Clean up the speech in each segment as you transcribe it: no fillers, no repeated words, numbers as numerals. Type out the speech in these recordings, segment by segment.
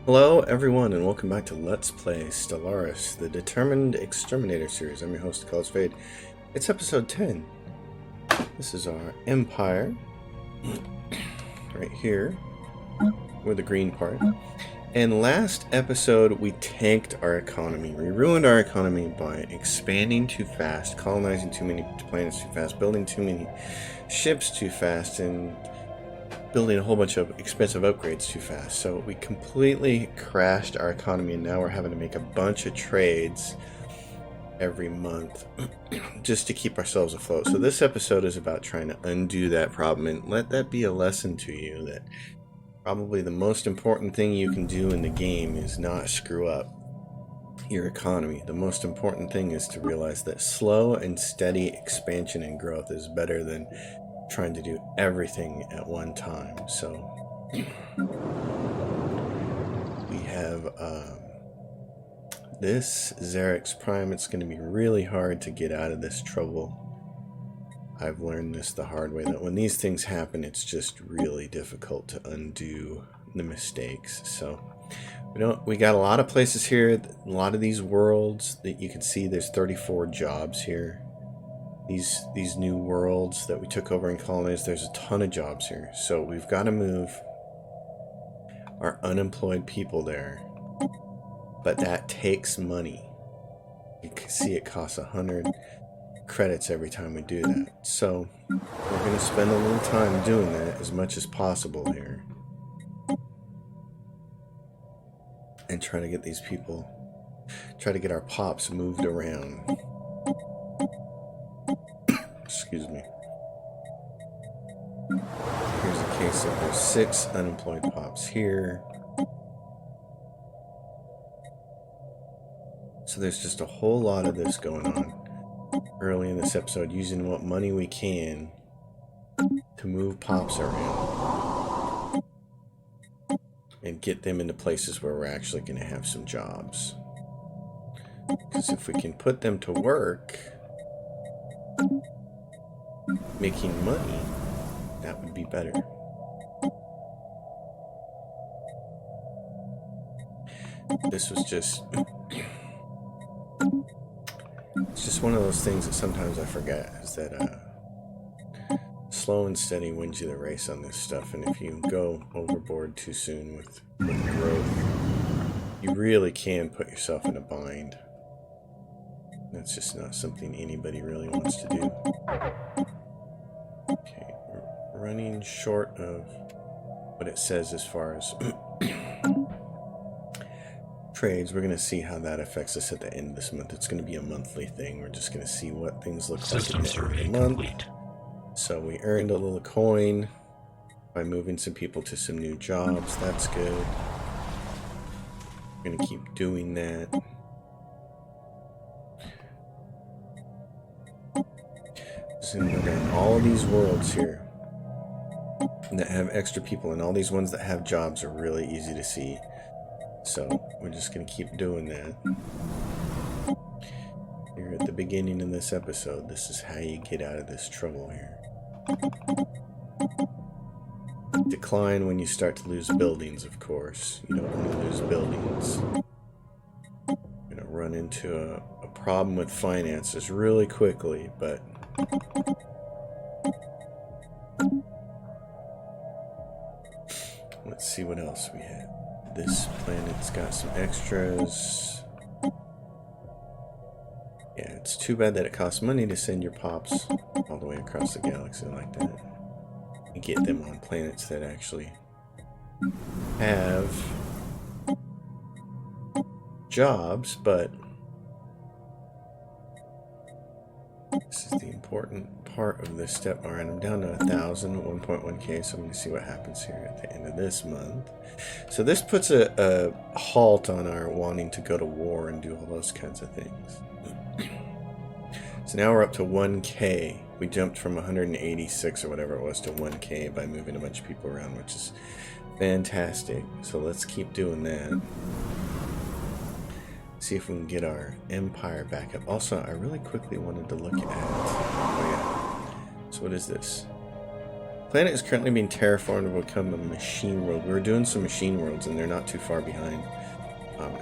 Hello everyone and welcome back to Let's Play Stellaris, the Determined Exterminator series. I'm your host, College Fade. It's episode 10. This is our Empire, right here, with the green part. And last episode we tanked our economy. We ruined our economy by expanding too fast, colonizing too many planets too fast, building too many ships too fast, and building a whole bunch of expensive upgrades too fast. So we completely crashed our economy, and now we're having to make a bunch of trades every month just to keep ourselves afloat. So this episode is about trying to undo that problem, and let that be a lesson to you that probably the most important thing you can do in the game is not screw up your economy. The most important thing is to realize that slow and steady expansion and growth is better than trying to do everything at one time. So we have this Xerix Prime. It's going to be really hard to get out of this trouble. I've learned this the hard way, that when these things happen, it's just really difficult to undo the mistakes. So we got a lot of places here, a lot of these worlds that you can see. There's 34 jobs here. These new worlds that we took over in colonies, there's a ton of jobs here. So we've got to move our unemployed people there. But that takes money. You can see it costs 100 credits every time we do that. So we're going to spend a little time doing that as much as possible here. And try to get these people, try to get our pops moved around. Excuse me. Here's a case of there's 6 unemployed pops here. So there's just a whole lot of this going on early in this episode, using what money we can to move pops around and get them into places where we're actually going to have some jobs. Because if we can put them to work making money, that would be better. This was just it's just one of those things that sometimes I forget, is that slow and steady wins you the race on this stuff. And if you go overboard too soon with growth, you really can put yourself in a bind. That's just not something anybody really wants to do. Okay, we're running short of what it says as far as trades. We're going to see how that affects us at the end of this month. It's going to be a monthly thing. We're just going to see what things look like at the end of the month. Complete. So we earned a little coin by moving some people to some new jobs. That's good. We're going to keep doing that. So in all these worlds here that have extra people, and all these ones that have jobs are really easy to see. So we're just going to keep doing that. Here at the beginning of this episode, this is how you get out of this trouble here. Decline when you start to lose buildings, of course. You don't want to lose buildings. You're going to run into a problem with finances really quickly, but let's see what else we have. This planet's got some extras. Yeah, it's too bad that it costs money to send your pops all the way across the galaxy like that. And get them on planets that actually have jobs, but this is the important part of this step. Alright, I'm down to 1,000, 1.1k, so I'm going to see what happens here at the end of this month. So this puts a halt on our wanting to go to war and do all those kinds of things. So now we're up to 1k. We jumped from 186 or whatever it was to 1k by moving a bunch of people around, which is fantastic. So let's keep doing that. See if we can get our empire back up. Also, I really quickly wanted to look at... Oh yeah. So what is this? Planet is currently being terraformed to become a machine world. We were doing some machine worlds, and they're not too far behind. I'm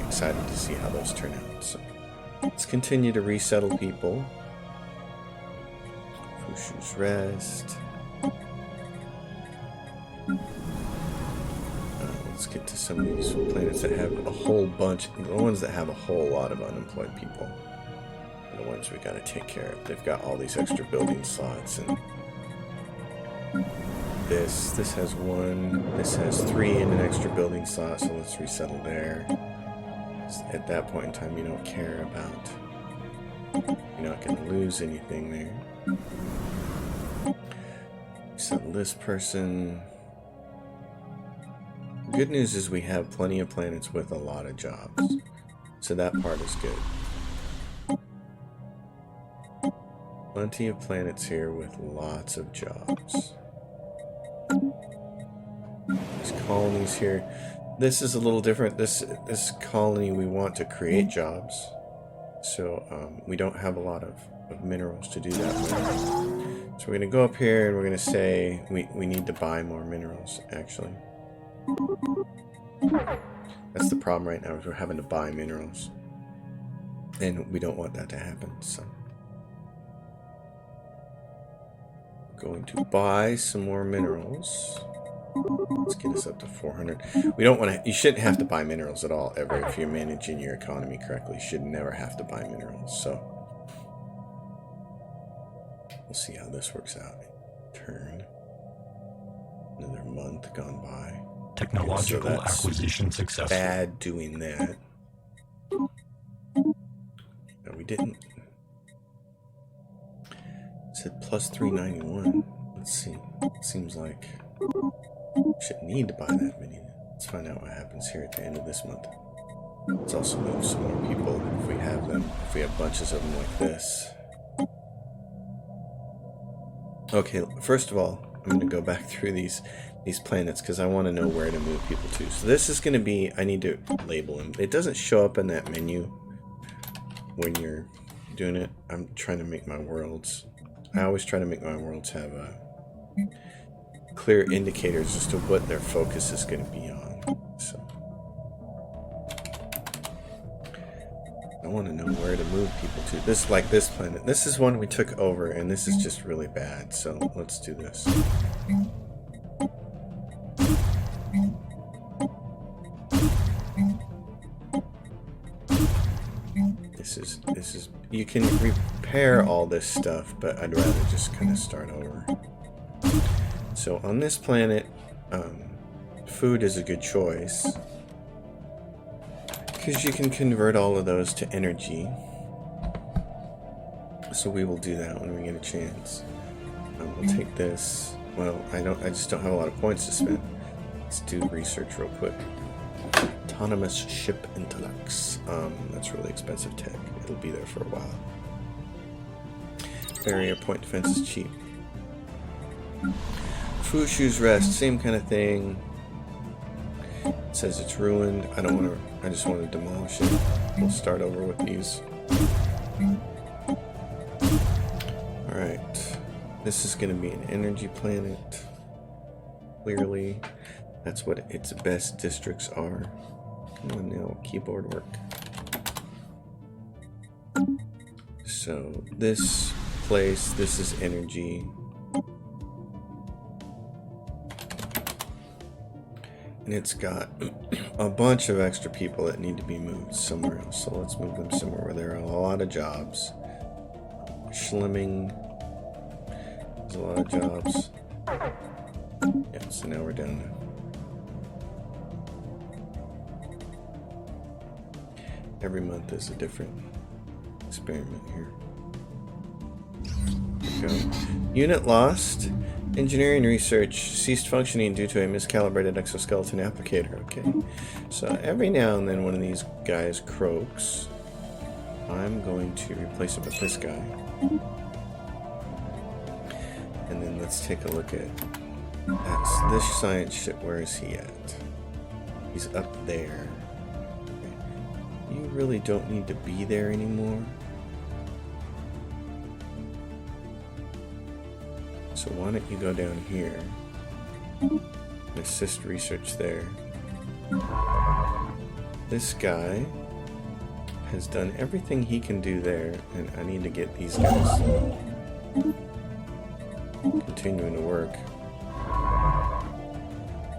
excited to see how those turn out. So let's continue to resettle people. Fushu's Rest. Let's get to some of these planets that have a whole bunch. The ones that have a whole lot of unemployed people are the ones we got to take care of. They've got all these extra building slots, and this has one. This has 3 in an extra building slot, so let's resettle there. At that point in time, you don't care about. You're not going to lose anything there. Settle this person. Good news is we have plenty of planets with a lot of jobs, so that part is good. Plenty of planets here with lots of jobs. There's colonies here. This is a little different. This colony, we want to create jobs, so we don't have a lot of minerals to do that with. So we're going to go up here and we're going to say we need to buy more minerals, actually. That's the problem right now, is we're having to buy minerals, and we don't want that to happen. So going to buy some more minerals. Let's get us up to 400. We don't want to. You shouldn't have to buy minerals at all ever if you're managing your economy correctly. You should never have to buy minerals. So we'll see how this works out. Turn. Another month gone by. Technological acquisition successful. Bad doing that. No, we didn't. It said plus 391. Let's see. Seems like we shouldn't need to buy that many. Let's find out what happens here at the end of this month. Let's also move some more people if we have them. If we have bunches of them like this. Okay, first of all, I'm going to go back through these planets because I want to know where to move people to. So this is going to be, I need to label them. It doesn't show up in that menu when you're doing it. I'm trying to make my worlds. I always try to make my worlds have clear indicators as to what their focus is going to be on. So I want to know where to move people to. This, like this planet. This is one we took over, and this is just really bad. So let's do this. This is. You can repair all this stuff, but I'd rather just kind of start over. So on this planet, food is a good choice because you can convert all of those to energy. So we will do that when we get a chance. We'll take this. Well, I just don't have a lot of points to spend. Let's do research real quick. Autonomous ship intellects. That's really expensive tech. It'll be there for a while. Barrier point defense is cheap. Fushu's Rest, same kind of thing. It says it's ruined. I just want to demolish it. We'll start over with these. Alright. This is going to be an energy planet. Clearly. That's what its best districts are. Come on now, keyboard work. So this place, this is energy. And it's got a bunch of extra people that need to be moved somewhere else. So let's move them somewhere where there are a lot of jobs. Schlimming. There's a lot of jobs. Yeah, so now we're down there. Every month is a different experiment here. There we go. Unit lost. Engineering research ceased functioning due to a miscalibrated exoskeleton applicator. Okay. So every now and then one of these guys croaks. I'm going to replace it with this guy. And then let's take a look at this science ship. Where is he at? He's up there. You really don't need to be there anymore. So So why don't you go down here and assist research there. This guy has done everything he can do there, and I need to get these guys continuing to work.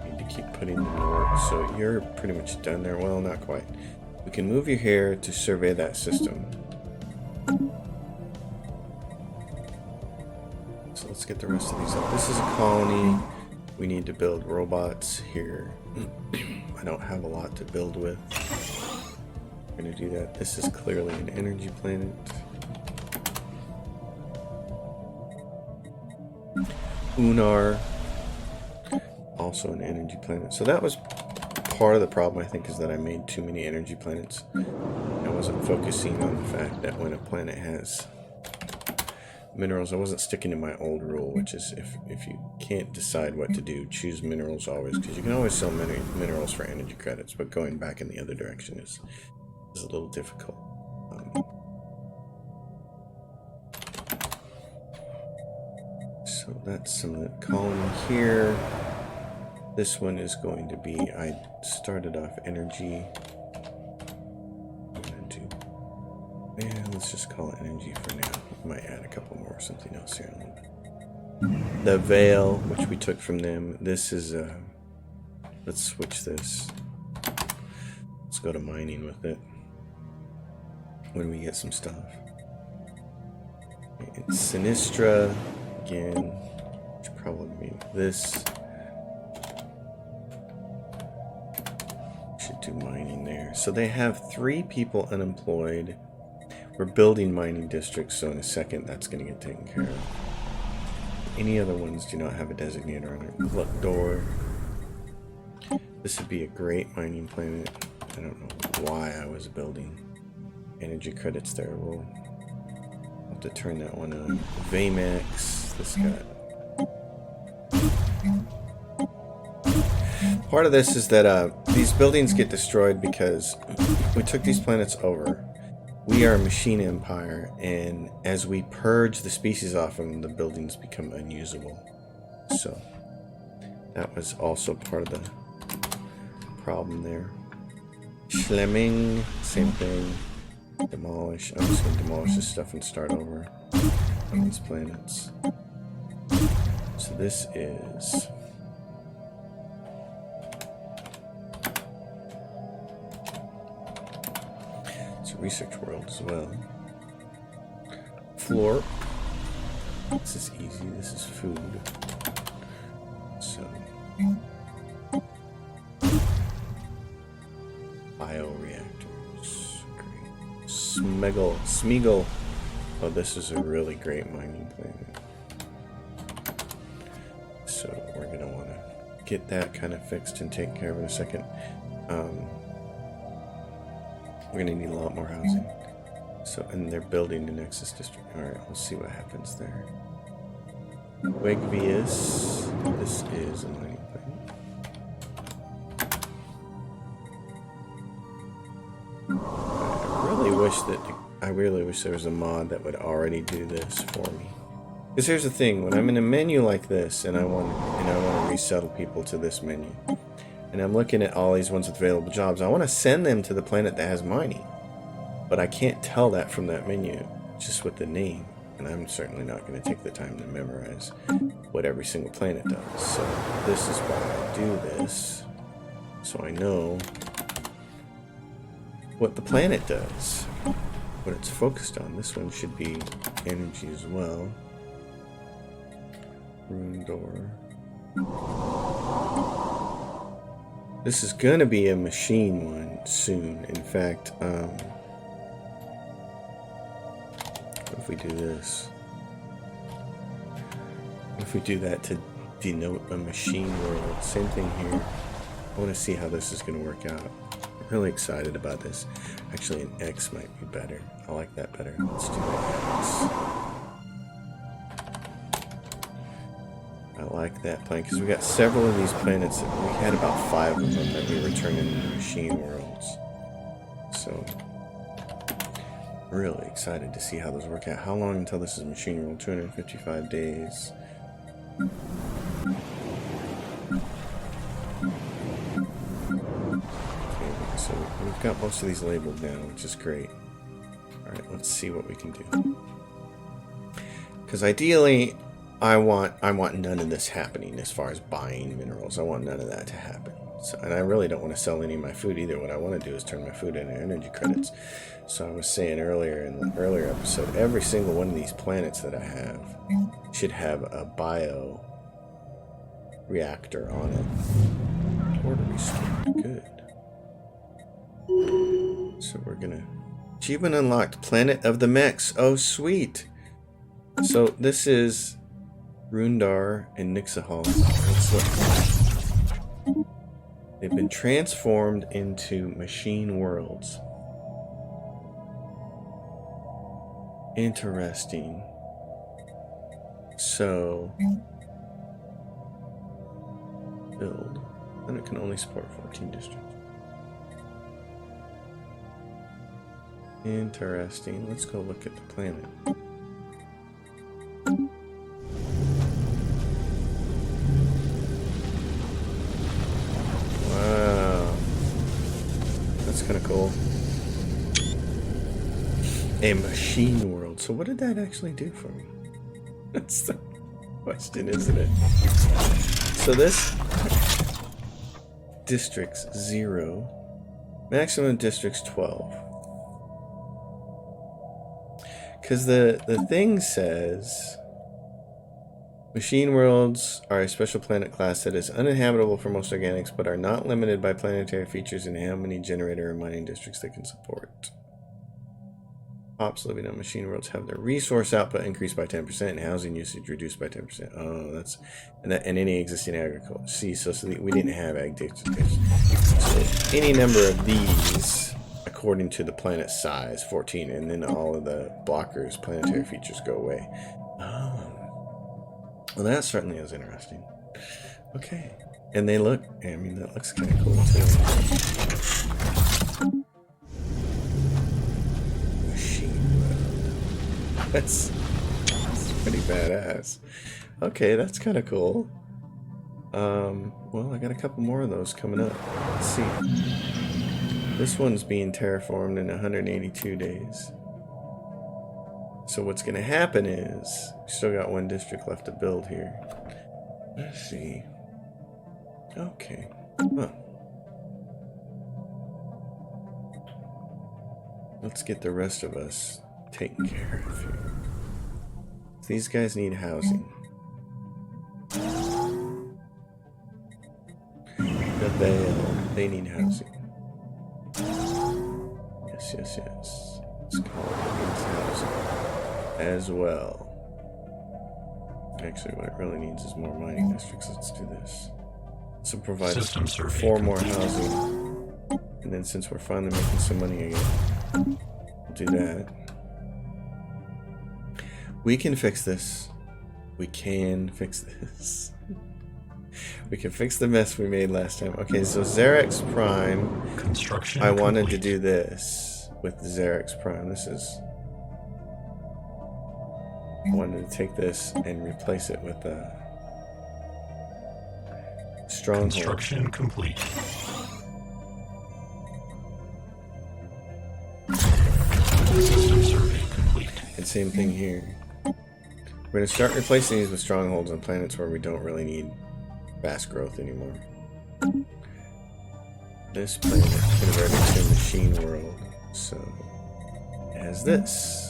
Need to keep putting them to work. So you're pretty much done there. Well, not quite. We can move you here to survey that system. So let's get the rest of these up. This is a colony. We need to build robots here. I don't have a lot to build with. We're going to do that. This is clearly an energy planet. Unar, also an energy planet. So that was part of the problem, I think, is that I made too many energy planets. I wasn't focusing on the fact that when a planet has minerals, I wasn't sticking to my old rule, which is if you can't decide what to do, choose minerals always, because you can always sell minerals for energy credits, but going back in the other direction is a little difficult. So that's some of the colony here. This one is going to be, I started off energy. Yeah, let's just call it energy for now. We might add a couple more or something else here. The veil, which we took from them. This is let's switch this. Let's go to mining with it when we get some stuff. And Sinistra again, should probably be this. Should do mining there. So they have 3 people unemployed. We're building mining districts, so in a second that's going to get taken care of. Any other ones do not have a designator on it. Look, door. This would be a great mining planet. I don't know why I was building energy credits there. We'll have to turn that one on. Vamax. This guy. Part of this is that these buildings get destroyed because we took these planets over. We are a machine empire, and as we purge the species off them, the buildings become unusable. So that was also part of the problem there. Schlemming, same thing. Demolish. I'm just going to demolish this stuff and start over on these planets. So this is... research world as well. Floor. This is easy. This is food. So bioreactors. Great. Smeagol. Oh, this is a really great mining planet. So we're gonna want to get that kind of fixed and taken care of in a second. We're going to need a lot more housing. So, and they're building the Nexus District. Alright, we'll see what happens there. Wegvius. This is a mining planet. I really wish there was a mod that would already do this for me. Because here's the thing, when I'm in a menu like this and I want to resettle people to this menu, and I'm looking at all these ones with available jobs, I want to send them to the planet that has mining. But I can't tell that from that menu, just with the name. And I'm certainly not going to take the time to memorize what every single planet does. So this is why I do this. So I know what the planet does. What it's focused on. This one should be energy as well. Room door. This is going to be a machine one soon. In fact, what if we do this? What if we do that to denote a machine world? Same thing here. I want to see how this is going to work out. I'm really excited about this. Actually, an X might be better. I like that better. Let's do an X. I like that plan because we got several of these planets. We had about 5 of them that we were turning into machine worlds. So, really excited to see how those work out. How long until this is machine world? 255 days. So we've got most of these labeled now, which is great. Alright, let's see what we can do. Because ideally, I want none of this happening as far as buying minerals. I want none of that to happen. So, and I really don't want to sell any of my food either. What I want to do is turn my food into energy credits. So I was saying earlier in the earlier episode, every single one of these planets that I have should have a bio reactor on it. Order restored. Good. So we're gonna... Achievement unlocked. Planet of the Mechs. Oh, sweet. So this is Rundar and Nixahal. Let's look. They've been transformed into machine worlds. Interesting. So... build. And it can only support 14 districts. Interesting. Let's go look at the planet. Wow. That's kind of cool. A machine world. So what did that actually do for me? That's the question, isn't it? So this districts 0. Maximum districts 12. Because the thing says machine worlds are a special planet class that is uninhabitable for most organics, but are not limited by planetary features in how many generator or mining districts they can support. Pops living on machine worlds have their resource output increased by 10% and housing usage reduced by 10%. Oh, that's and any existing agriculture. See, so we didn't have ag districts. So any number of these, according to the planet size, 14, and then all of the blockers, planetary features go away. Oh, well, that certainly is interesting. Okay, and they look. I mean, that looks kind of cool too. That's pretty badass. Okay, that's kind of cool. Well, I got a couple more of those coming up. Let's see. This one's being terraformed in 182 days. So what's going to happen is, we still got one district left to build here. Let's see. Okay. Huh. Let's get the rest of us taken care of here. These guys need housing. The Vale, they need housing. Yes, yes, yes. Let's call it housing as well. Actually, what it really needs is more mining districts. Let's do this. So provide us 4 more housing. And then since we're finally making some money again, we'll do that. We can fix this. We can fix this. We can fix the mess we made last time. Okay, so Xerx Prime. Construction I wanted complete. to do this with the Xerx Prime. This is... I wanted to take this and replace it with a stronghold. Construction complete. System survey complete. And same thing here. We're going to start replacing these with strongholds on planets where we don't really need fast growth anymore. This planet converted to a machine world, so it has this.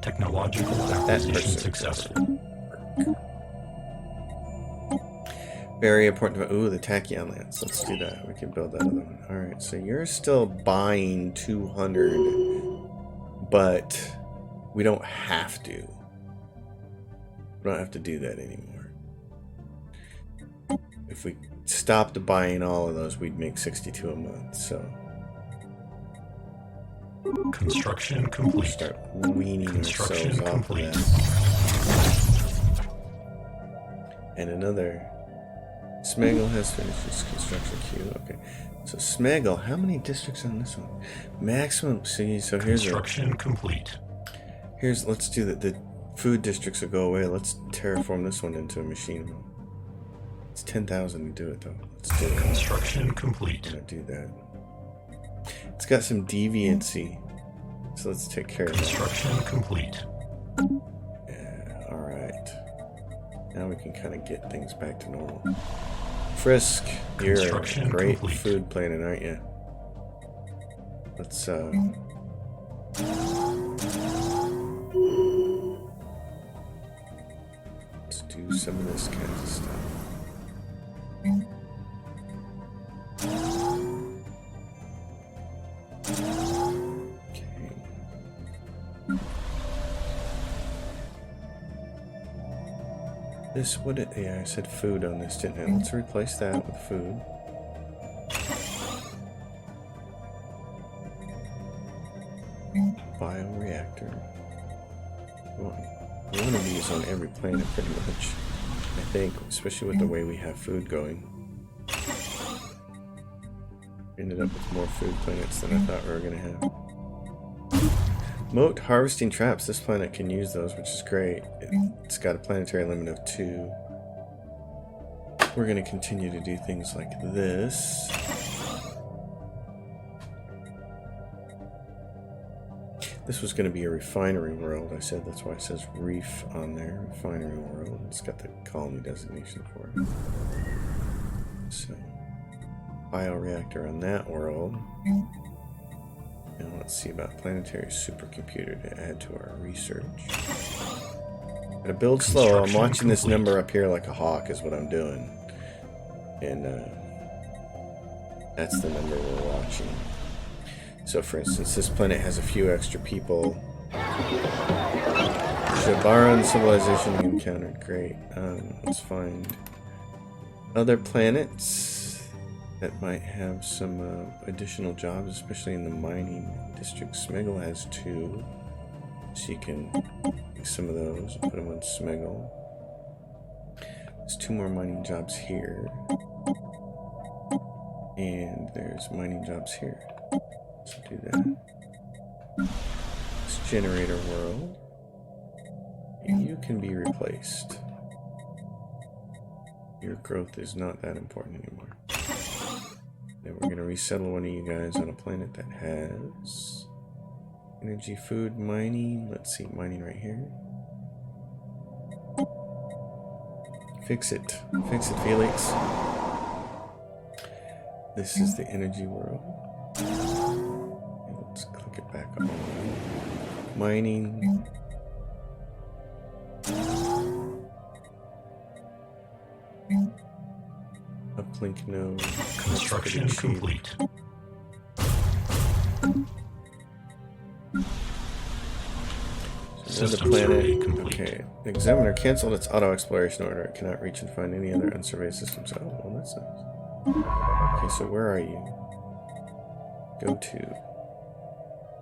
Technological acquisition successful. Very important. Ooh, the Tachyon lands. Let's do that. We can build that other one. Alright, so you're still buying 200, but we don't have to. We don't have to do that anymore. If we stopped buying all of those, we'd make 62 a month, so... Construction complete. Start weaning ourselves off of that. And another... Smegel has finished its construction queue. Okay. So Smegel, how many districts on this one? Maximum, see, so here's Construction complete. Here's, let's do the food districts will go away. Let's terraform this one into a machine mill. It's 10,000 to do it though. Let's do it. Construction complete. I'm gonna do that. It's got some deviancy, so let's take care of that. Construction complete. Yeah, alright. Now we can kind of get things back to normal. Frisk, you're a great food planet, aren't you? Let's do some of this kind of stuff. Okay. This would yeah, I said food on this, didn't I? Let's replace that with food. Bioreactor. One of these on every planet, pretty much. I think, especially with the way we have food going. Ended up with more food planets than I thought we were going to have. Moat harvesting traps. This planet can use those, which is great. It's got a planetary limit of 2. We're going to continue to do things like this. This was going to be a refinery world. I said that's why it says reef on there. Refinery world. It's got the colony designation for it. So, bioreactor on that world. And let's see about planetary supercomputer to add to our research. Gotta build slow. I'm watching this number up here like a hawk is what I'm doing. And that's the number we're watching. So for instance, this planet has a few extra people. Jabaran civilization encountered. Great. Let's find other planets that might have some additional jobs, especially in the mining district. Smeggle has 2. So you can take some of those and put them on Smeggle. There's 2 more mining jobs here. And there's mining jobs here. Let's do that. This generator world. You can be replaced. Your growth is not that important anymore. Then we're going to resettle one of you guys on a planet that has energy, food, mining. Let's see, mining right here. Fix it. Fix it, Felix. This is the energy world. Let's click it back on. Mining. Uplink node. Construction complete. So the planet. Okay. The Examiner canceled its auto exploration order. It cannot reach and find any other unsurveyed systems. Oh, well, that's nice. Okay, so where are you? Go to.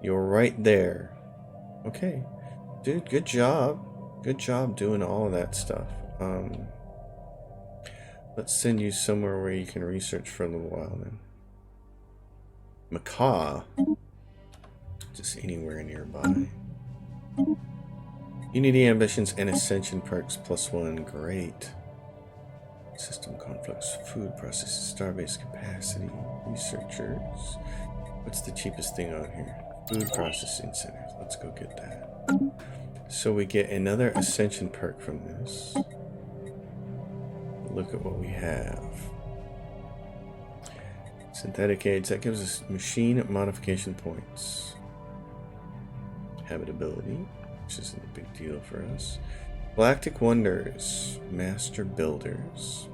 You're right there. Okay. Dude, good job. Good job doing all of that stuff. Let's send you somewhere where you can research for a little while then. Macaw. Just anywhere nearby. Unity ambitions and ascension perks +1. Great. System conflicts, food processes, starbase capacity, researchers. What's the cheapest thing on here? Food processing centers. Let's go get that. So we get another ascension perk from this. Look at what we have. Synthetic aids. That gives us machine modification points. Habitability, which isn't a big deal for us. Galactic Wonders, Master Builders.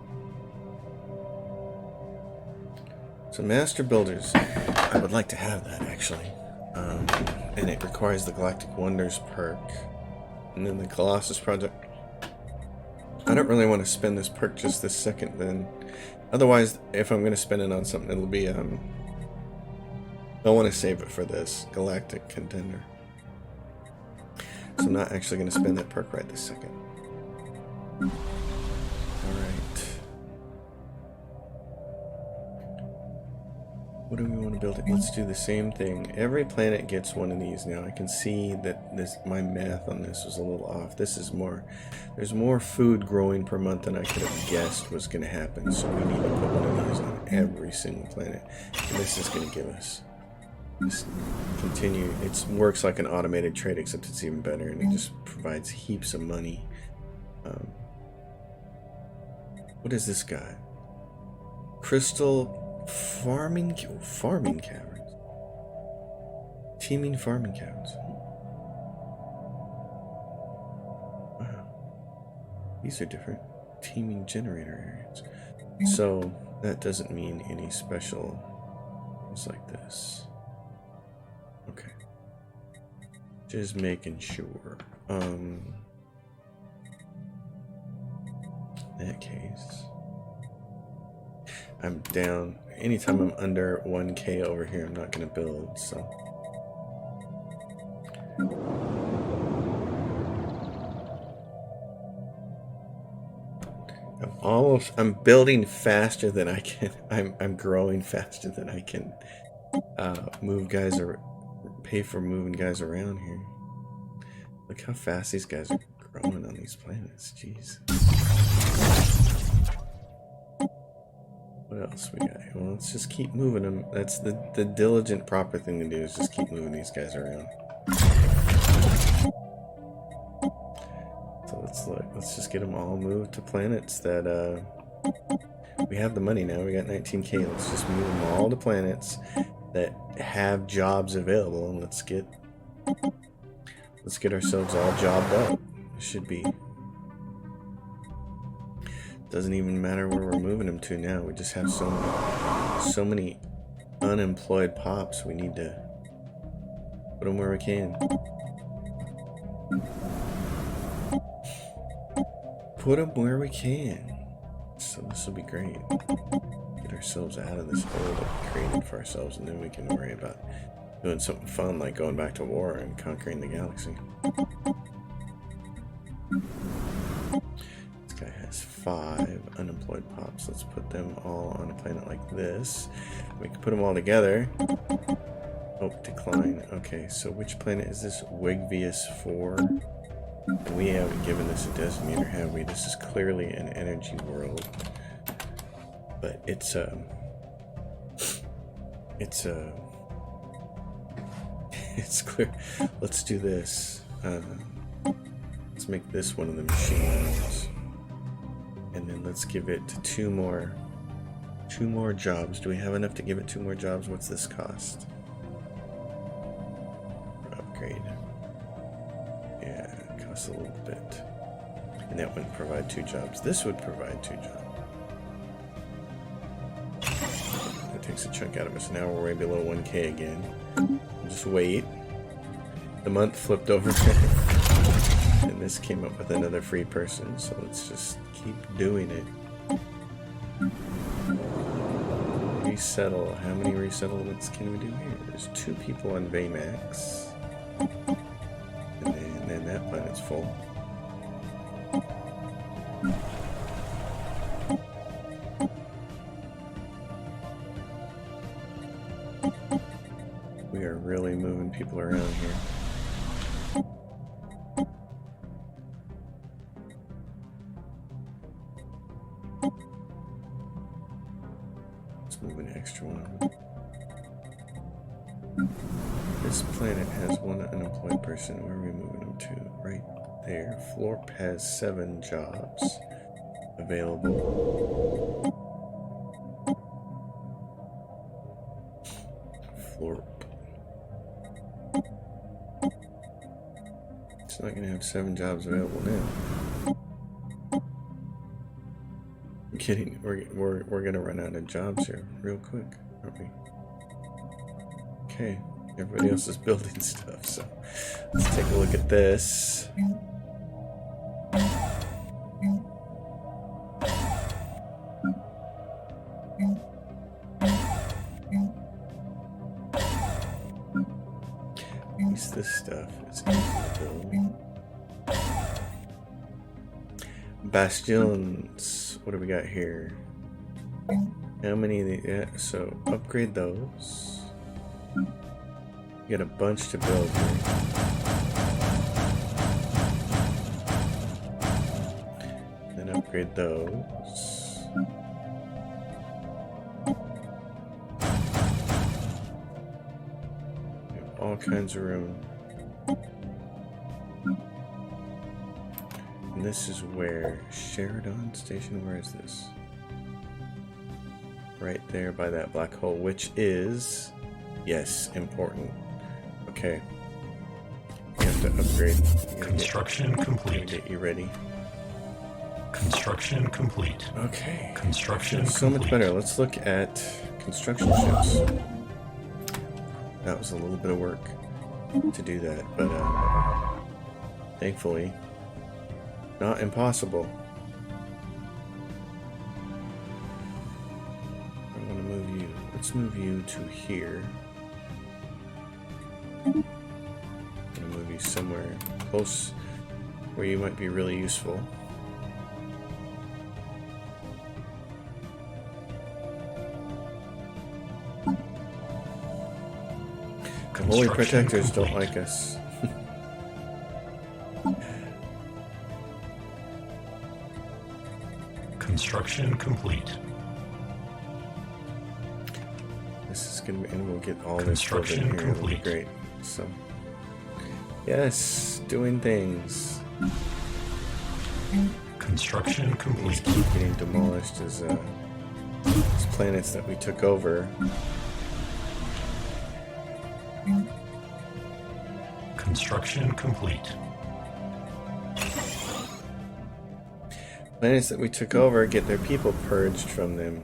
So Master Builders, I would like to have that actually. And it requires the Galactic Wonders perk. And then the Colossus Project. I don't really want to spend this perk just this second then. Otherwise, if I'm going to spend it on something, it'll be, I want to save it for this Galactic Contender. So I'm not actually going to spend that perk right this second. Alright. What do we want to build? Let's do the same thing. Every planet gets one of these now. I can see that my math on this was a little off. This is more, there's more food growing per month than I could have guessed was going to happen. So we need to put one of these on every single planet. And this is going to give us this continue. It works like an automated trade, except it's even better, and it just provides heaps of money. What is this guy? Crystal farming caverns. Teeming farming caverns. Wow. These are different. Teeming generator areas. So that doesn't mean any special things like this. Okay. Just making sure. In that case, I'm down. Anytime I'm under 1K over here, I'm not going to build, so. I'm building faster than I can. I'm growing faster than I can move guys or pay for moving guys around here. Look how fast these guys are growing on these planets. Jeez. What else we got here? Well, let's just keep moving them. That's the diligent, proper thing to do, is just keep moving these guys around. So let's look. Let's just get them all moved to planets that, we have the money now. We got 19K. Let's just move them all to planets that have jobs available, and let's get ourselves all jobbed up. It should be. Doesn't even matter where we're moving them to now. We just have so many unemployed pops. We need to put them where we can. Put them where we can. So this will be great. Get ourselves out of this hole that we created for ourselves, and then we can worry about doing something fun like going back to war and conquering the galaxy. Guy has 5 unemployed pops. Let's put them all on a planet like this. We can put them all together. Oh, decline. Okay, so which planet is this? Wigvius 4. And we haven't given this a designator, have we? This is clearly an energy world. But it's clear. Let's do this. Let's make this one of the machines. And then let's give it 2 more jobs. Do we have enough to give it 2 more jobs? What's this cost? Upgrade. Yeah, it costs a little bit. And that wouldn't provide 2 jobs. This would provide 2 jobs. That takes a chunk out of us. Now we're way below 1K again. Just wait. The month flipped over. And this came up with another free person, so let's just keep doing it. Resettle. How many resettlements can we do here? There's 2 people on Baymax. And then that planet's full. We are really moving people around here. Move an extra one. This planet has 1 unemployed person. Where are we moving them to? Right there. Florp has 7 jobs available. Florp. It's not going to have 7 jobs available now. I'm kidding. We're gonna run out of jobs here real quick, aren't we? Okay, everybody else is building stuff, so let's take a look at this. At least this stuff is easy to build. Bastions. What do we got here? How many of the, yeah, so upgrade those. You got a bunch to build here. Then upgrade those. You have all kinds of room. And this is where Sheridan Station, where is this? Right there by that black hole, which is, yes, important. Okay. You have to upgrade. Construction complete. Get you ready. Construction complete. Okay. Construction So complete. much better. Let's look at construction ships. That was a little bit of work to do that, but thankfully, not impossible. I want to move you. Let's move you to here. I'm going to move you somewhere close where you might be really useful. The Holy Protectors don't like us. Construction complete. This is gonna be, and we'll get all this built Construction in here. It'll be complete. great. So, yes, doing things. Construction These complete. keep getting demolished as these planets that we took over. Construction complete. Planets that we took over get their people purged from them.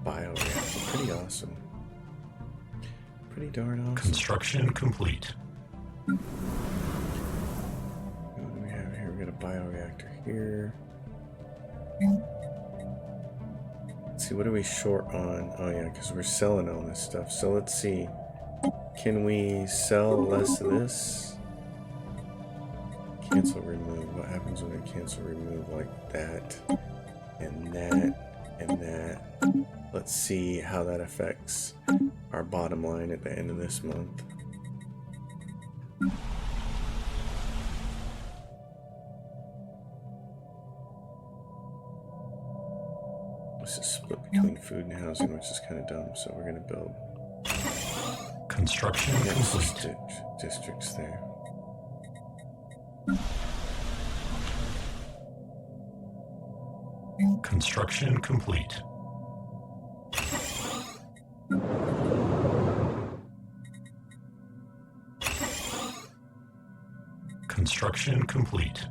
Bioreactor, pretty awesome. Pretty darn awesome. Construction complete. What do we have here? We got a bioreactor here. Let's see, what are we short on? Oh yeah, because we're selling all this stuff. So let's see. Can we sell less of this? Cancel remove. What happens when I cancel remove like that? And that, and that. Let's see how that affects our bottom line at the end of this month. This is split between food and housing, which is kind of dumb, so we're going to build Construction complete. districts there. Construction complete. Construction complete.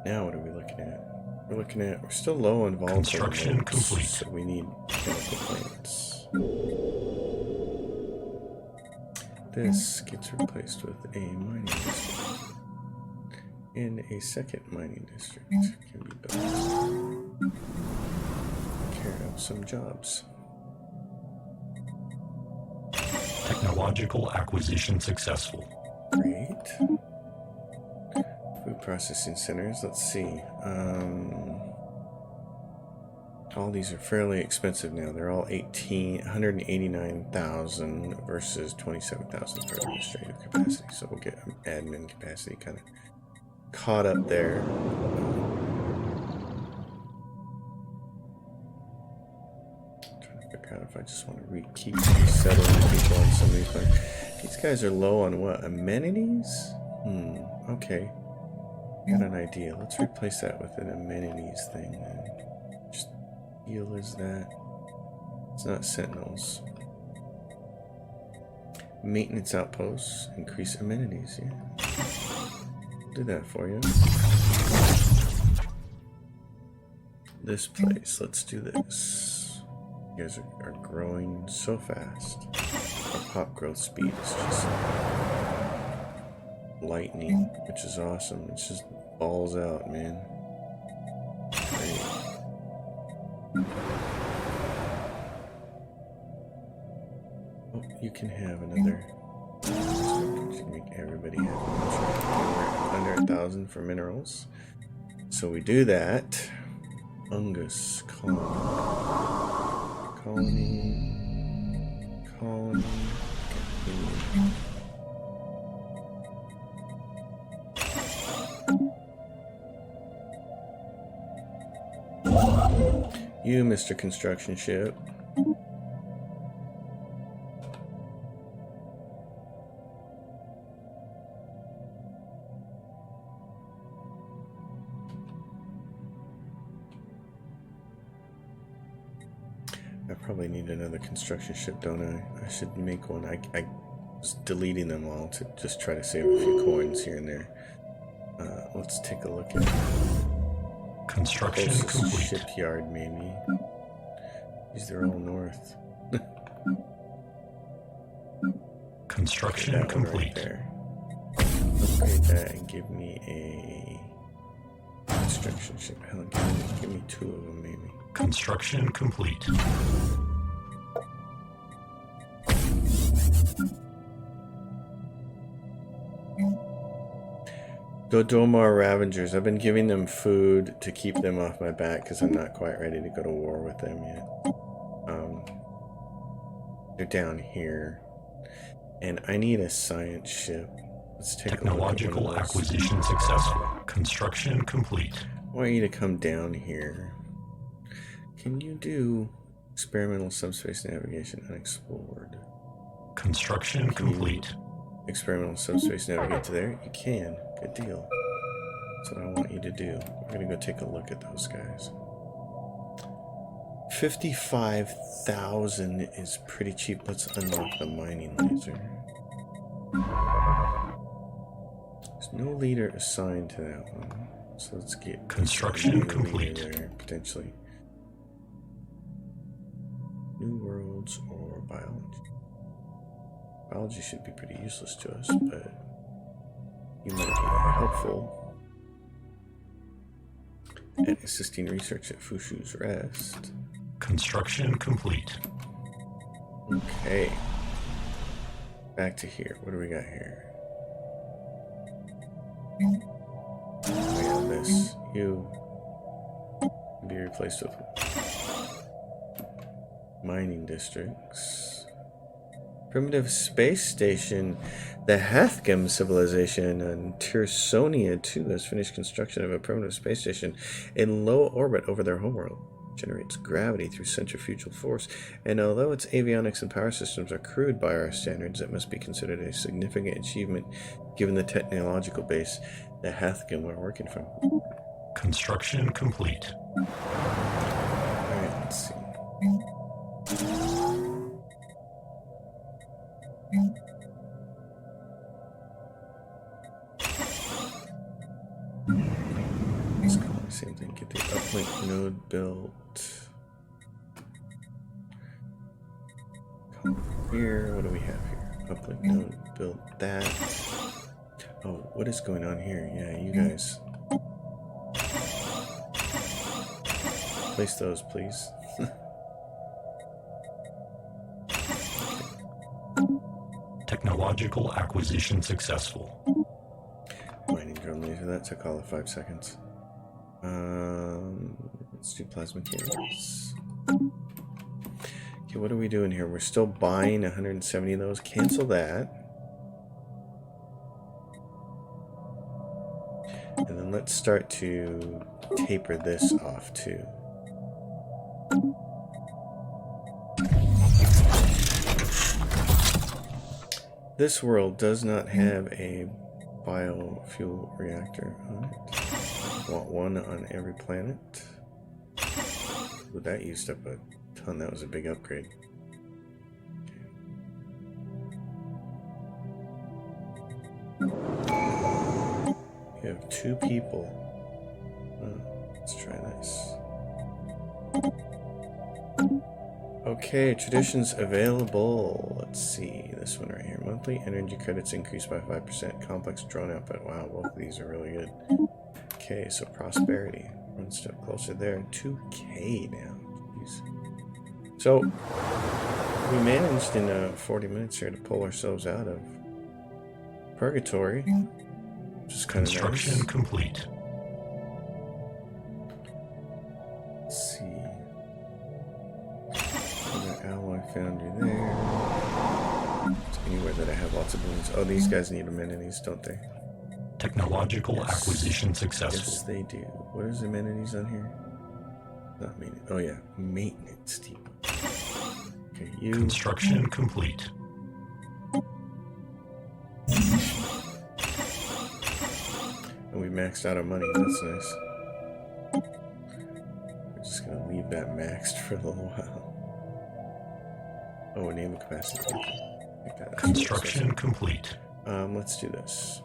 Now what are we looking at? We're still low on volatile Construction nodes, complete. so we need chemical plants. This gets replaced with a mining district. And a second mining district can be built. Take care of some jobs. Technological acquisition successful. Great. Food processing centers. Let's see. All these are fairly expensive now. They're all 189,000 versus 27,000 for administrative capacity. So we'll get admin capacity kind of caught up there. Trying to figure out if I just want to keep resettling people on some of these planets. These guys are low on what? Amenities? Okay. Got an idea. Let's replace that with an amenities thing then. Just heal is that. It's not sentinels. Maintenance outposts. Increase amenities, yeah. I'll do that for you. This place. Let's do this. You guys are growing so fast. Our pop growth speed is just lightning, which is awesome. It's just balls out, man. Great. Oh, you can have another. Should make everybody happy. Under 1,000 for minerals. So we do that. Fungus colony. Colony. You, Mr. Construction Ship. I probably need another construction ship, don't I? I should make one. I was deleting them all to just try to save a few coins here and there. Let's take a look at Construction complete. Shipyard, maybe. These are all north. Construction complete. Right there. Upgrade that and give me a construction ship. Hell, give me 2 of them, maybe. Construction complete. Dodomar Ravengers. I've been giving them food to keep them off my back because I'm not quite ready to go to war with them yet. They're down here. And I need a science ship. Let's take Technological a look at acquisition successful. Construction complete. I want you to come down here. Can you do experimental subspace navigation unexplored? Construction complete. Experimental subspace navigate to there? You can. Good deal. That's what I want you to do. We're going to go take a look at those guys. 55,000 is pretty cheap. Let's unlock the mining laser. There's no leader assigned to that one. So let's get construction complete there, potentially. New worlds or biology. Biology should be pretty useless to us, but you might be helpful at assisting research at Fushu's Rest. Construction complete. Okay. Back to here. What do we got here? We got this. You can be replaced with mining districts. Primitive space station. The Hathgam civilization on Tyrsonia 2 has finished construction of a primitive space station in low orbit over their homeworld. It generates gravity through centrifugal force, and although its avionics and power systems are crude by our standards, it must be considered a significant achievement given the technological base the Hathgam are working from. Construction complete. Alright, let's see. Same thing, get the uplink node built. Come here, what do we have here? Uplink node built that. Oh, what is going on here? Yeah, you guys. Place those, please. Technological acquisition successful. Mining drone laser, that took all of 5 seconds. Let's do plasma cannons. Okay, what are we doing here? We're still buying 170 of those. Cancel that. And then let's start to taper this off too. This world does not have a biofuel reactor on it. Want one on every planet. Ooh, that used up a ton. That was a big upgrade. You have 2 people. Let's try this. Okay, traditions available. Let's see this one right here. Monthly energy credits increased by 5%. Complex drone output. Wow, both of these are really good. Okay, so prosperity. One step closer there. 2K now. Jeez. So, We managed in 40 minutes here to pull ourselves out of purgatory, which is kind of nice. Construction complete. Let's see. Another alloy foundry there. It's anywhere that I have lots of balloons. Oh, these guys need amenities, don't they? Technological acquisition successful. Yes, they do. What is amenities on here? Not maintenance. Oh yeah, maintenance team. Okay, you. Construction complete. And we maxed out our money. That's nice. We're just gonna leave that maxed for a little while. Oh, enable capacity. Like that. Construction complete. Let's do this.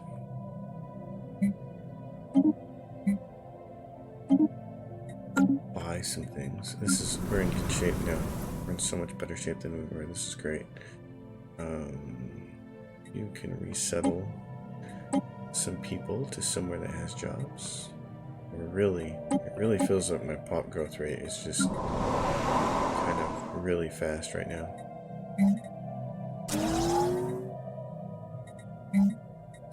Buy some things. We're in good shape now. We're in so much better shape than we were. This is great. You can resettle some people to somewhere that has jobs. It really feels like my pop growth rate is just kind of really fast right now.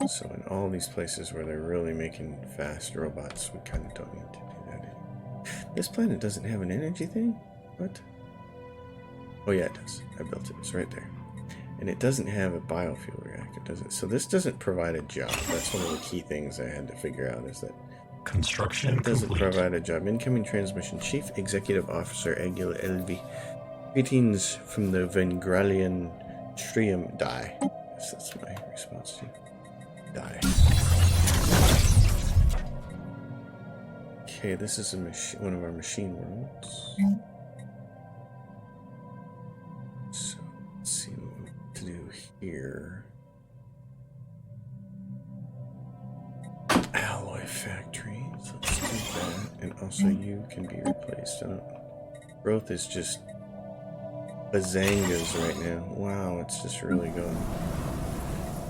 So in all these places where they're really making fast robots, we kind of don't need to do that anymore. This planet doesn't have an energy thing? What? Oh yeah, it does. I built it. It's right there. And it doesn't have a biofuel reactor, does it? So this doesn't provide a job. That's one of the key things I had to figure out, is that Construction it doesn't complete. provide a job. Incoming transmission. Chief Executive Officer Agila LV. Greetings from the Vengralian Trium. Die. Yes, that's my response to you. Die. Okay, this is one of our machine worlds. So let's see what to do here. Alloy factory. So let's do that, and also you can be replaced. Growth is just bazangas right now. Wow, it's just really going.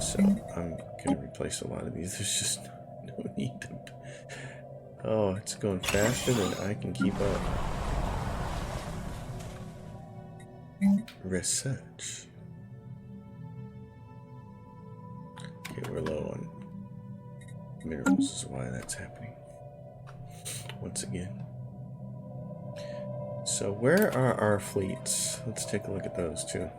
So I'm gonna replace a lot of these. There's just no need to. Oh, it's going faster than I can keep up. Research. Okay, we're low on minerals, is why that's happening. Once again. So where are our fleets? Let's take a look at those too.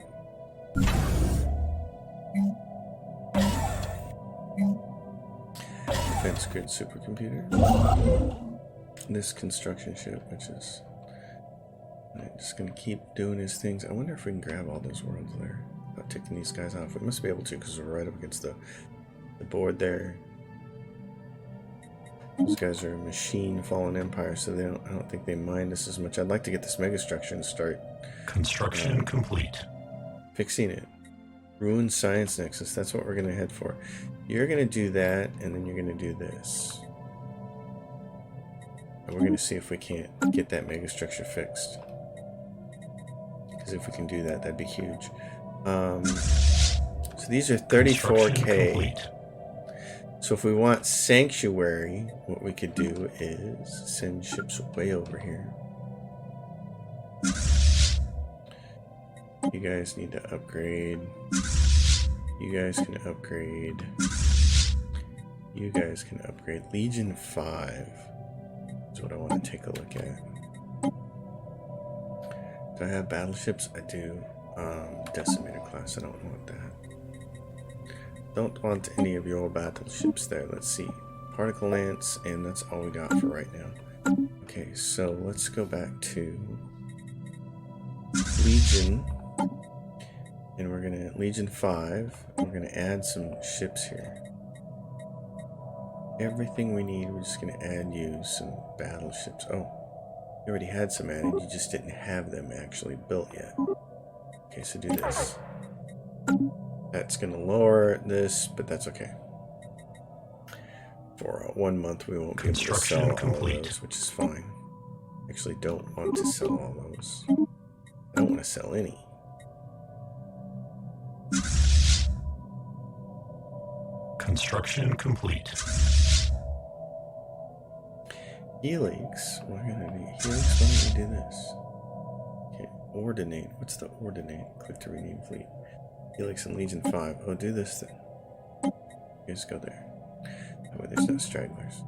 Defense grid supercomputer. This construction ship, which is just gonna keep doing his things. I wonder if we can grab all those worlds there without taking these guys off. We must be able to, because we're right up against the board there. Those guys are a machine fallen empire, so I don't think they mind us as much. I'd like to get this megastructure and start Construction complete. fixing it. Ruined Science Nexus, that's what we're going to head for. You're going to do that, and then you're going to do this. And we're going to see if we can't get that megastructure fixed. Because if we can do that, that'd be huge. So these are 34K. So if we want Sanctuary, what we could do is send ships way over here. You guys need to upgrade. You guys can upgrade. You guys can upgrade. Legion 5 is what I want to take a look at. Do I have battleships? I do. Decimator class, I don't want that. Don't want any of your battleships there. Let's see. Particle Lance, and that's all we got for right now. Okay, so let's go back to Legion. And we're gonna Legion 5. We're gonna add some ships here. Everything we need, we're just gonna add you some battleships. Oh, you already had some added, you just didn't have them actually built yet. Okay, so do this. That's gonna lower this, but that's okay. For 1 month, we won't be able to sell all of those, which is fine. Actually, don't want to sell all those. I don't want to sell any. Construction complete. Helix. We're gonna need Helix. Why don't we do this? Okay, Ordinate. What's the ordinate? Click to rename fleet. Helix and Legion 5. Oh, do this then. You just go there. That way there's no stragglers.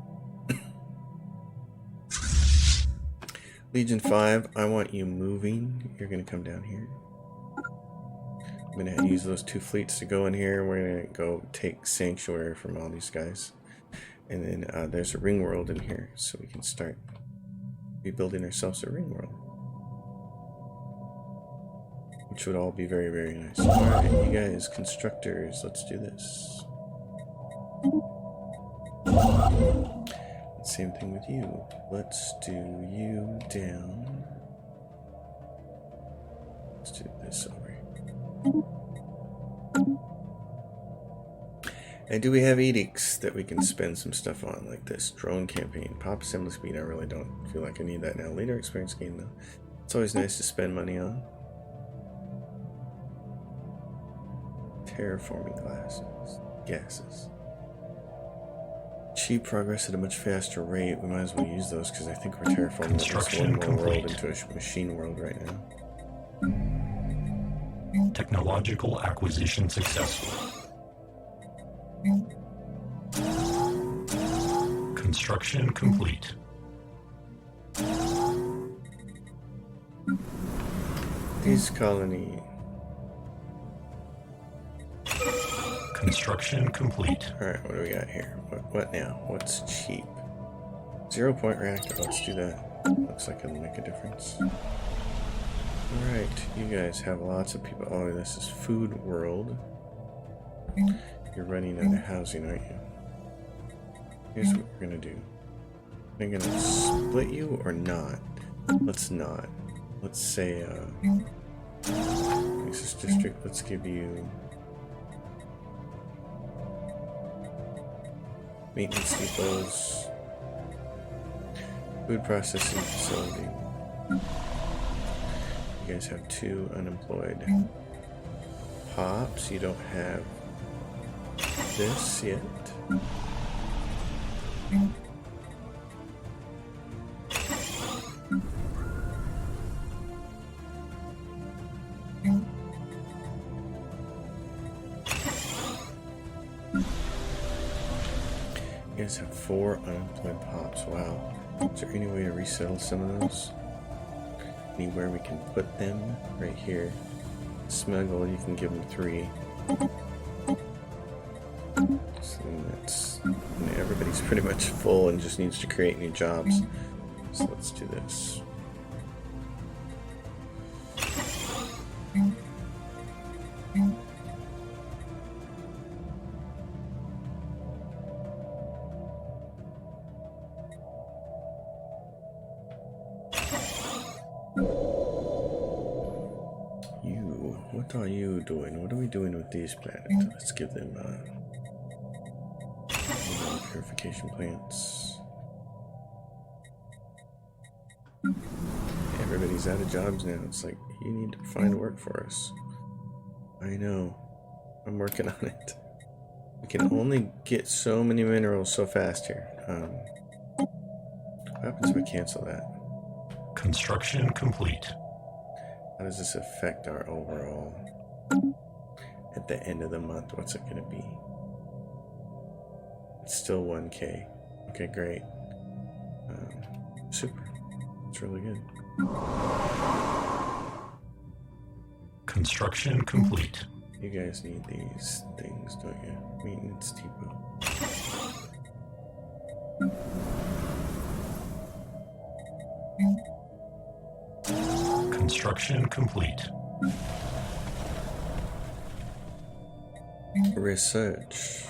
Legion 5, I want you moving. You're going to come down here. I'm going to use those 2 fleets to go in here. We're going to go take Sanctuary from all these guys. And then there's a ring world in here, so we can start rebuilding ourselves a ring world. Which would all be very, very nice. Alright, you guys, constructors, let's do this. Same thing with you. Let's do you down. Let's do this over here. And do we have edicts that we can spend some stuff on, like this drone campaign? Pop assembly speed, I really don't feel like I need that now. Leader experience gain, though. It's always nice to spend money on. Terraforming gases. Cheap progress at a much faster rate. We might as well use those because I think we're terraforming this one more world into a machine world right now. Technological acquisition successful. Construction complete. This colony. Construction complete. Alright, what do we got here? What now? What's cheap? 0-point reactor. Let's do that. Looks like it'll make a difference. Alright, you guys have lots of people. Oh, this is food world. You're running out of housing, aren't you? Here's what we're gonna do. I'm gonna split you or not? Let's not. Let's say, Nexus District, let's give you maintenance depots, food processing facility. You guys have 2 unemployed. Pops, you don't have this yet. You guys have 4 unemployed pops. Wow. Is there any way to resettle some of those? Anywhere we can put them? Right here. Smuggle, you can give them 3. So that's... everybody's pretty much full and just needs to create new jobs. So let's do this. What are you doing? What are we doing with these planets? Let's give them purification plants. Everybody's out of jobs now. It's like, you need to find work for us. I know. I'm working on it. We can only get so many minerals so fast here. What happens if we cancel that? Construction complete. How does this affect our overall at the end of the month? What's it going to be? It's still 1K. Okay, great. Super. It's really good. Construction complete. You guys need these things, don't you? Maintenance depot. Construction complete. Research.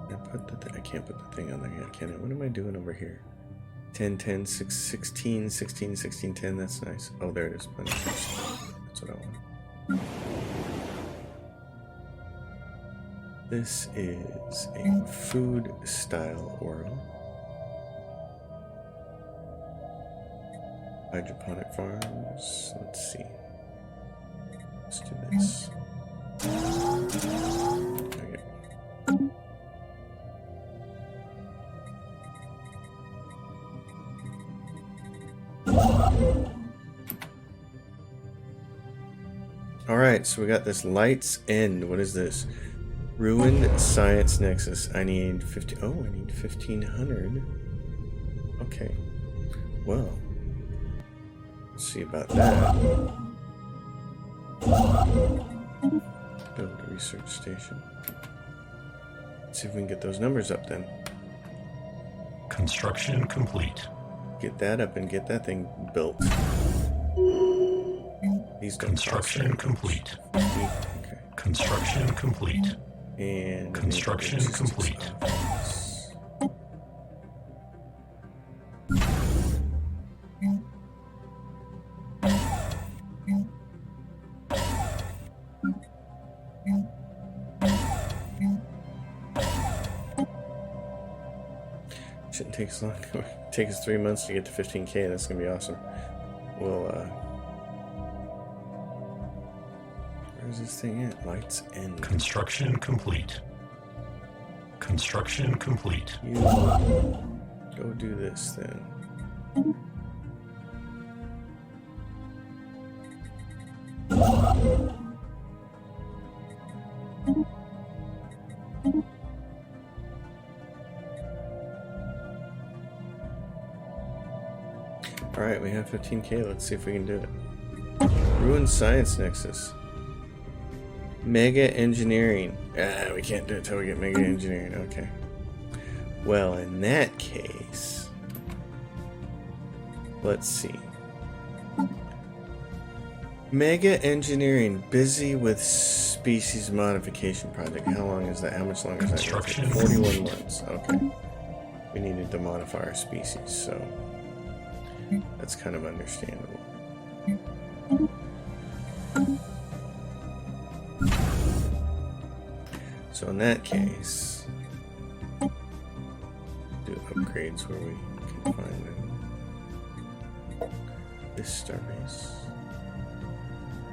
I can't put the thing on there yet, can I? What am I doing over here? 10, 10, 6, 16, 16, 16, 10. That's nice. Oh, there it is. Planetary. That's what I want. This is a food style world. Hydroponic farms. Let's see. Let's do this. Okay. Alright, so we got this Lights End. What is this? Ruined Science Nexus. I need 50. Oh, I need 1500. Okay. Well, let's see about that. Build a research station. Let's see if we can get those numbers up then. Construction complete. Get that up and get that thing built. These don't Construction complete. Okay. Construction complete. And Construction complete. Shouldn't take us long. Take us 3 months to get to 15K. That's gonna be awesome. Well, where's this thing at? Lights End. Construction complete. Construction complete. You go do this then. Alright, we have 15K. Let's see if we can do it. Ruined Science Nexus. Mega Engineering. Ah, we can't do it till we get Mega Engineering. Okay. Well, in that case, let's see. Mega Engineering, busy with species modification project. How long is that? How much longer is that? Construction. 41 months. Okay. We needed to modify our species, so that's kind of understandable. So in that case, do upgrades where we can find them. This starbase.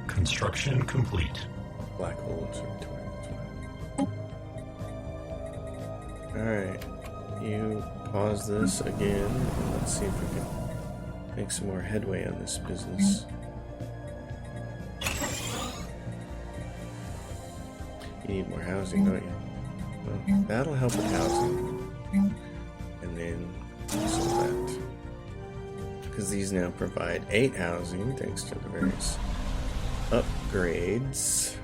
Construction complete. Black hole observatory. Alright, you pause this again, and let's see if we can make some more headway on this business. You need more housing, don't you? Well, that'll help with housing. And then so that. Because these now provide 8 housing thanks to the various upgrades.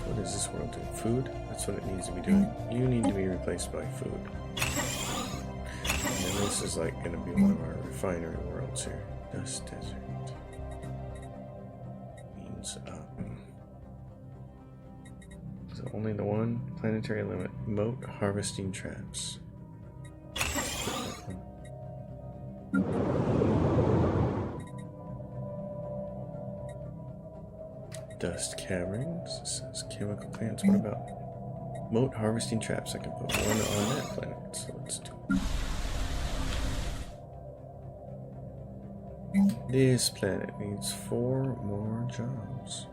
What does this world do? Food? That's what it needs to be doing. You need to be replaced by food. And then this is like going to be one of our refinery worlds here. Dust Desert. Means is it only the one? Planetary limit. Moat harvesting traps. Dust caverns. It says chemical plants. What about moat harvesting traps? I can put one on that planet. So let's do it. This planet needs 4 more jobs.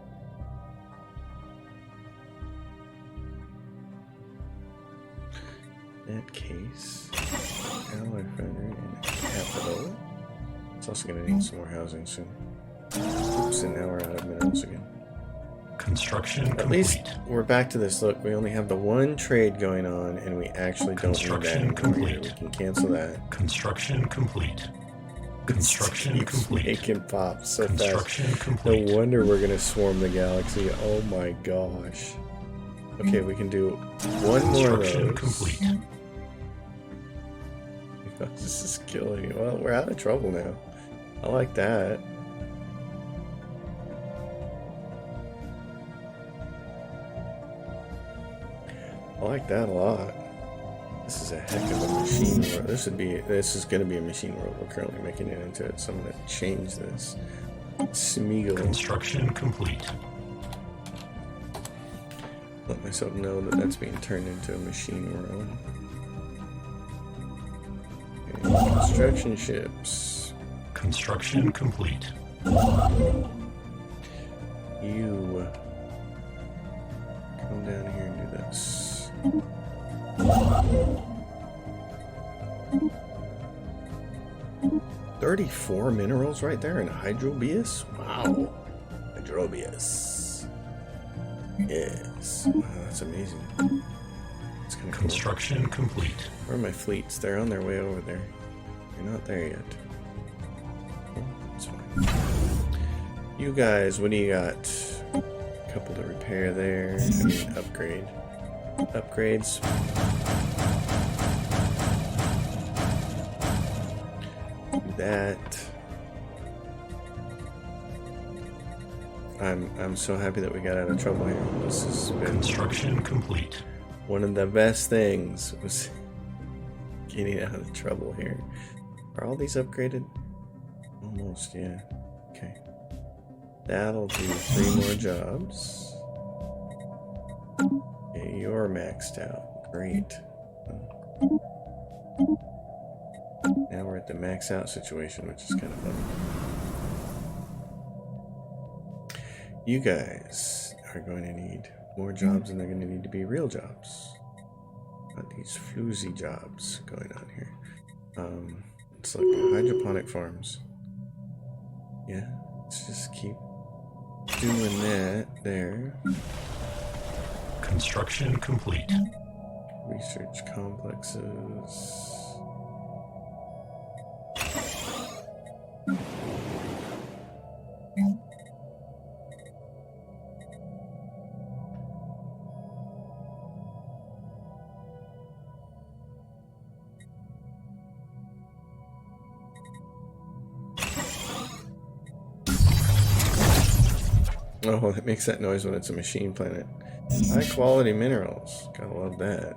In that case, alloy foundry and capital. It's also going to need some more housing soon. Oops, and now we're out of minerals again. Construction At least we're back to this. Look, we only have the one trade going on, and we actually don't need that anymore either. We can cancel that. Construction complete. Construction Keeps complete. making pop so Construction fast. complete. No wonder we're gonna swarm the galaxy. Oh my gosh. Okay, we can do one more of Construction those. complete. This is killing me. Well, we're out of trouble now. I like that. I like that a lot. This is a heck of a machine world. This is going to be a machine world. We're currently making it into it, so I'm going to change this. Smeagol. Construction complete. Let myself know that that's being turned into a machine world. Okay, construction ships. Construction complete. You come down here and do this. 34 minerals right there in Hydrobius? Wow. Hydrobius. Yes. Wow, that's amazing. It's kind of cool. Construction complete. Where are my fleets? They're on their way over there. They're not there yet. Oh, that's fine. You guys, what do you got? A couple to repair there. I mean, upgrade. Upgrades. Do that. I'm so happy that we got out of trouble here. This has been Construction complete. one of the best things was getting out of trouble here. Are all these upgraded? Almost, yeah. Okay. That'll do 3 more jobs. Okay, you're maxed out. Great. Now we're at the max out situation, which is kind of fun. You guys are going to need more jobs, and they're going to need to be real jobs. Not these floozy jobs going on here. It's like hydroponic farms. Yeah, let's just keep doing that there. Construction complete. Research complexes. Oh, it makes that noise when it's a machine planet. High quality minerals. Gotta love that.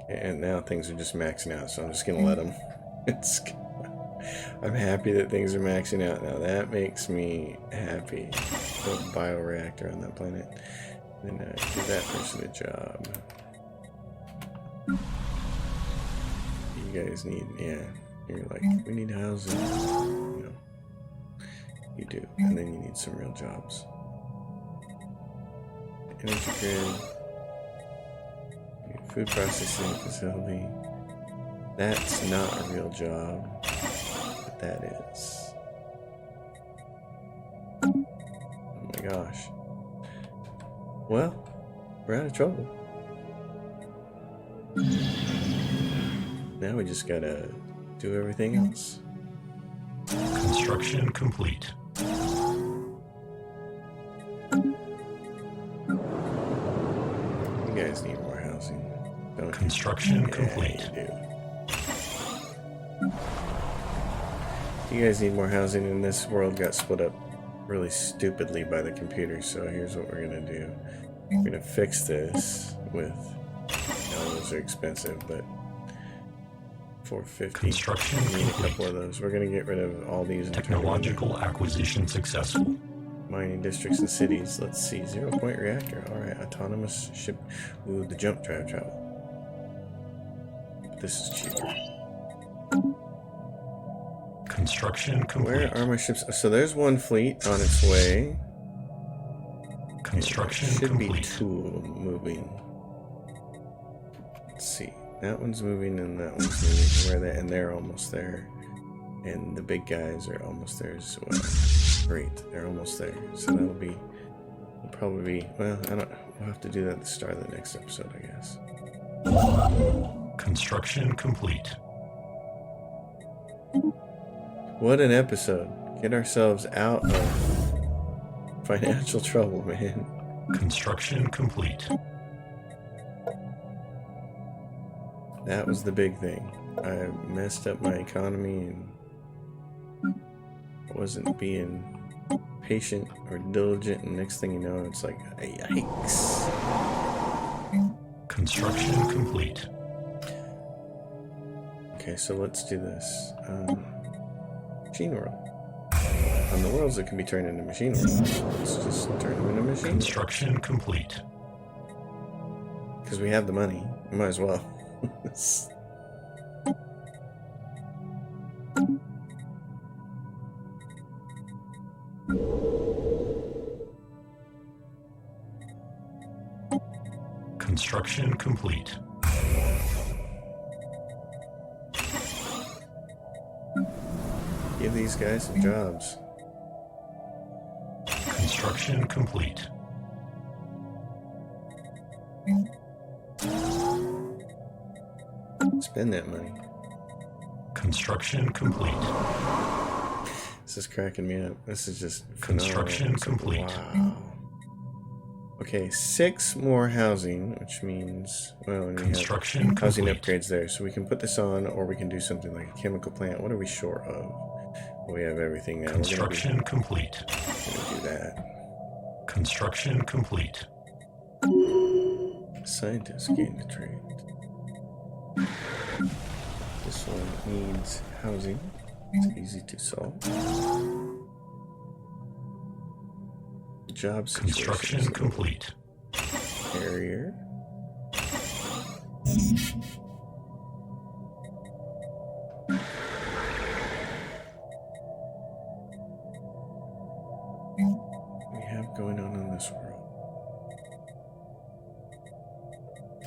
And now things are just maxing out, so I'm just gonna let them. I'm happy that things are maxing out now. That makes me happy. Put a bioreactor on that planet. Then give that person a job. You guys need, yeah. You're like, we need housing. You know. You do, and then you need some real jobs. Energy grid, food processing facility. That's not a real job, but that is. Oh my gosh. Well, we're out of trouble. Now we just gotta do everything else. Construction complete. You guys need more housing, don't you? Construction complete. You do. You guys need more housing, and this world got split up really stupidly by the computer, so here's what we're gonna do. We're gonna fix this with, those are expensive, but 450. Construction We need a complete. couple of those. We're gonna get rid of all these Technological acquisition successful. mining districts and cities. Let's see. 0-point reactor. Alright. Autonomous ship. Ooh, the jump drive travel. This is cheaper. Construction complete. Where are my ships? So there's one fleet on its way. Construction Should be complete. 2 moving. Let's see. That one's moving and that one's moving. Where they? And they're almost there. And the big guys are almost there as well. Great, they're almost there. So that'll be, will probably be, well, I don't, we'll have to do that at the start of the next episode, I guess. Construction complete. What an episode. Get ourselves out of financial trouble, man. Construction complete. That was the big thing. I messed up my economy and wasn't being patient or diligent, and next thing you know, it's like, yikes. Construction complete. Okay, so let's do this. Machine world. On the worlds that can be turned into machine worlds. Let's just turn them into machine worlds. Construction complete. Because we have the money. We might as well. Construction complete. Give these guys some jobs. Construction complete. Spend that money. Construction complete. This is cracking me up. This is just Construction phenomenal. complete. Wow. Okay, 6 more housing, which means, well, we have Construction housing complete. upgrades there. So we can put this on, or we can do something like a chemical plant. What are we short of? We have everything now. Construction complete. We're gonna do that. Construction complete. Scientists gain the trade. This one needs housing. It's easy to solve. Job Construction situation. complete. Carrier. We have going on this world.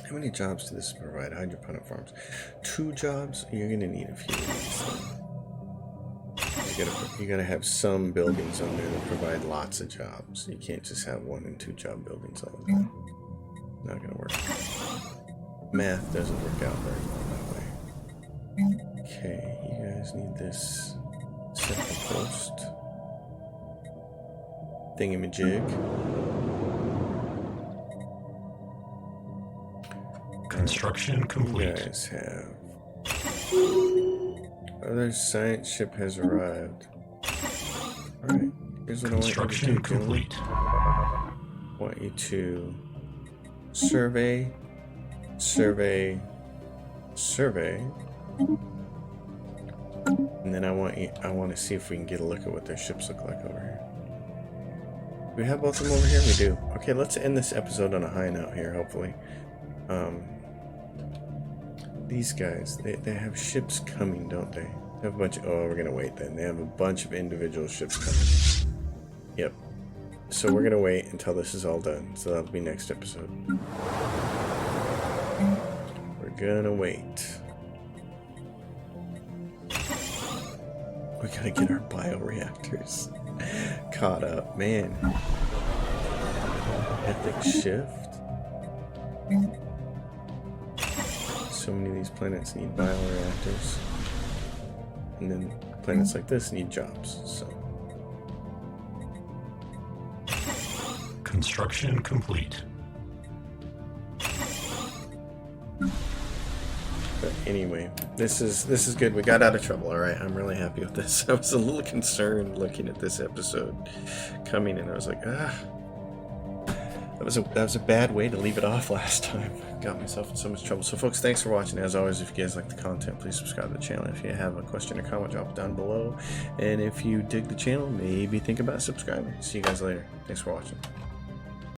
How many jobs do this provide? Hydroponic farms. 2 jobs? You're gonna need a few of these. You gotta have some buildings on there that provide lots of jobs. You can't just have 1 and 2 job buildings all the time. Not gonna work. Math doesn't work out very well that way. Okay, you guys need this central post thingamajig. Construction complete. You guys have. Other science ship has arrived. Alright, here's what I want you to Construction do, gentlemen. complete. I want you to survey, survey, survey. And then I want to see if we can get a look at what their ships look like over here. Do we have both of them over here? We do. Okay, let's end this episode on a high note here, hopefully. These guys, they have ships coming, don't they? They have a bunch of, oh, we're gonna wait then. They have a bunch of individual ships coming. Yep. So we're gonna wait until this is all done. So that'll be next episode. We're gonna wait. We gotta get our bioreactors caught up, man. Epic shift. So many of these planets need bioreactors. And then planets like this need jobs, so. Construction complete. But anyway, this is good. We got out of trouble, alright? I'm really happy with this. I was a little concerned looking at this episode coming, and I was like, that was a bad way to leave it off last time. Got myself in so much trouble. So folks, thanks for watching. As always, if you guys like the content, please subscribe to the channel. If you have a question or comment, drop it down below. And if you dig the channel, maybe think about subscribing. See you guys later. Thanks for watching.